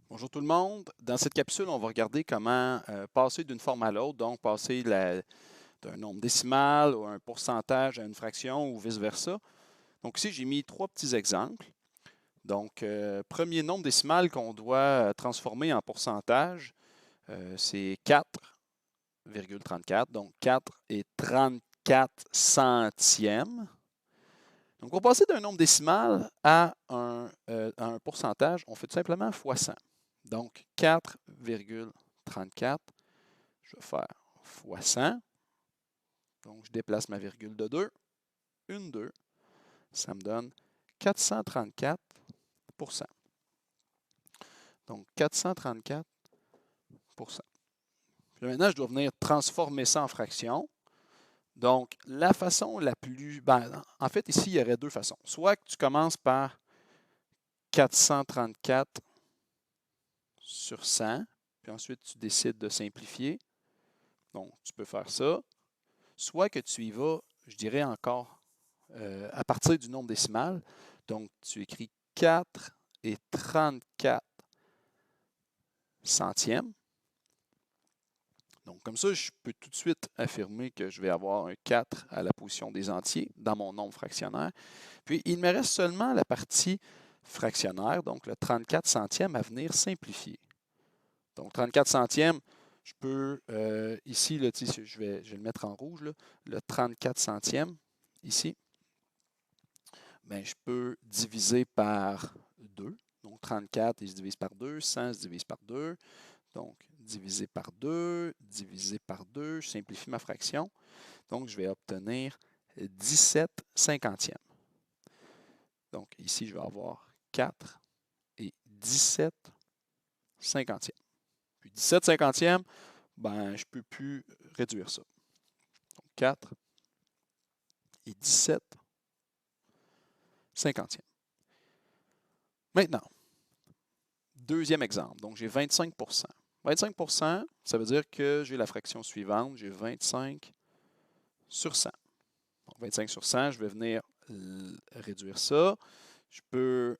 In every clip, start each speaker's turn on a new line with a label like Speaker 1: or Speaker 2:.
Speaker 1: Bonjour tout le monde. Dans cette capsule, on va regarder comment passer d'une forme à l'autre, donc passer d'un nombre décimal ou un pourcentage à une fraction ou vice-versa. Donc ici, j'ai mis trois petits exemples. Donc, premier nombre décimal qu'on doit transformer en pourcentage, c'est 4,34. Donc, 4 et 34 centièmes. Donc, pour passer d'un nombre décimal à un pourcentage, on fait tout simplement fois 100. Donc, 4,34, je vais faire fois 100. Donc, je déplace ma virgule de 2. Une 2. Ça me donne 434 Donc, 434 Puis maintenant, je dois venir transformer ça en fraction. Donc, la façon la plus... en fait, ici, il y aurait deux façons. Soit que tu commences par 434 sur 100, puis ensuite, tu décides de simplifier. Donc, tu peux faire ça. Soit que tu y vas, je dirais encore, à partir du nombre décimal. Donc, tu écris 4 et 34 centièmes. Donc, comme ça, je peux tout de suite affirmer que je vais avoir un 4 à la position des entiers dans mon nombre fractionnaire. Puis, il me reste seulement la partie fractionnaire, donc le 34 centièmes à venir simplifier. Donc, 34 centièmes, je peux, ici, là, je vais le mettre en rouge, là, le 34 centièmes, ici, ben, je peux diviser par 2. Donc, 34, il se divise par 2, 100 se divise par 2. Donc, divisé par 2, divisé par 2, je simplifie ma fraction. Donc, je vais obtenir 17 cinquantièmes. Donc, ici, je vais avoir 4 et 17 cinquantièmes. Puis 17 cinquantièmes, ben, je ne peux plus réduire ça. Donc, 4 et 17 cinquantièmes. Maintenant, deuxième exemple. Donc, j'ai 25 25 ça veut dire que j'ai la fraction suivante. J'ai 25 sur 100. Donc, 25 sur 100, je vais venir réduire ça. Je peux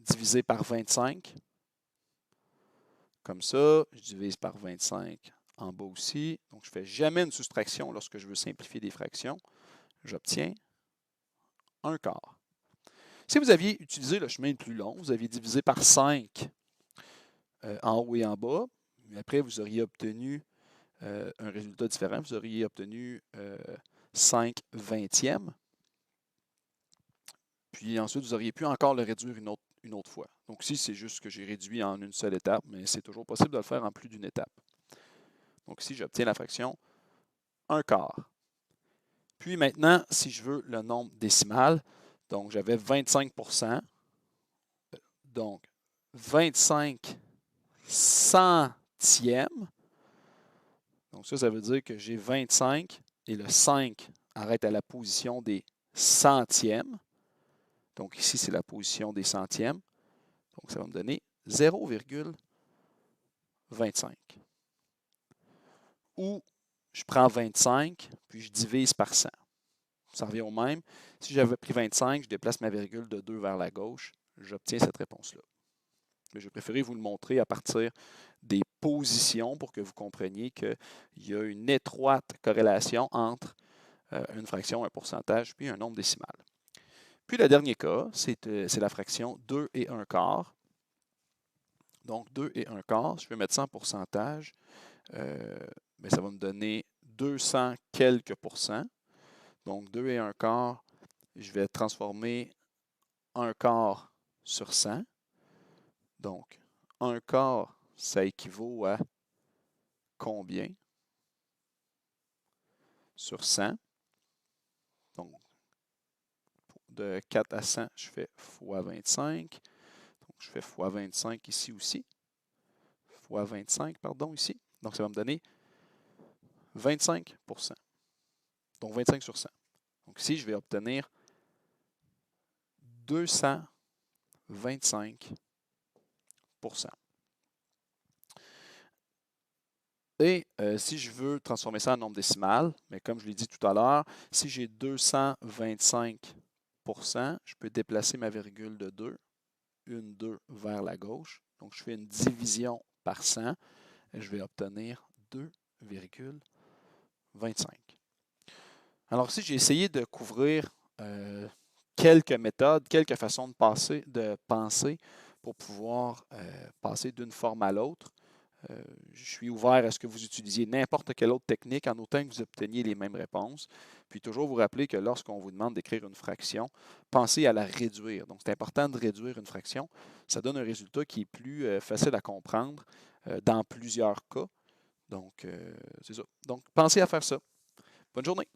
Speaker 1: diviser par 25. Comme ça, je divise par 25 en bas aussi. Donc, je ne fais jamais une soustraction lorsque je veux simplifier des fractions. J'obtiens un quart. Si vous aviez utilisé le chemin le plus long, vous aviez divisé par 5 en haut et en bas, mais après, vous auriez obtenu un résultat différent. Vous auriez obtenu 5 vingtièmes. Puis ensuite, vous auriez pu encore le réduire une autre fois. Donc ici, c'est juste que j'ai réduit en une seule étape, mais c'est toujours possible de le faire en plus d'une étape. Donc ici, j'obtiens la fraction 1 quart. Puis maintenant, si je veux le nombre décimal, donc j'avais 25 donc 25 centièmes. Donc ça veut dire que j'ai 25 et le 5 arrête à la position des centièmes. Donc ici, c'est la position des centièmes. Donc ça va me donner 0,25. Ou je prends 25, puis je divise par 100. Ça revient au même. Si j'avais pris 25, je déplace ma virgule de 2 vers la gauche. J'obtiens cette réponse-là. Mais je préférais vous le montrer à partir des positions pour que vous compreniez qu'il y a une étroite corrélation entre une fraction, un pourcentage, puis un nombre décimal. Puis le dernier cas, c'est la fraction 2 et 1 quart. Donc 2 et 1 quart, je vais mettre ça en pourcentage. Mais ça va me donner 200 quelques pourcents. Donc 2 et 1 quart, je vais transformer 1 quart sur 100. Donc 1 quart, ça équivaut à combien sur 100? Donc de 4 à 100, je fais fois 25. Donc je fais fois 25 ici aussi. Fois 25, pardon, ici. Donc ça va me donner 25 Donc 25 sur 100. Donc ici, je vais obtenir 225 Et si je veux transformer ça en nombre décimal, mais comme je l'ai dit tout à l'heure, si j'ai 225 je peux déplacer ma virgule de 2. une 2 vers la gauche. Donc, je fais une division par 100 et je vais obtenir 2,25. Alors ici, j'ai essayé de couvrir quelques méthodes, quelques façons de penser pour pouvoir passer d'une forme à l'autre. Je suis ouvert à ce que vous utilisiez n'importe quelle autre technique en autant que vous obteniez les mêmes réponses. Puis toujours vous rappeler que lorsqu'on vous demande d'écrire une fraction, pensez à la réduire. Donc c'est important de réduire une fraction. Ça donne un résultat qui est plus facile à comprendre dans plusieurs cas. Donc c'est ça. Donc pensez à faire ça. Bonne journée.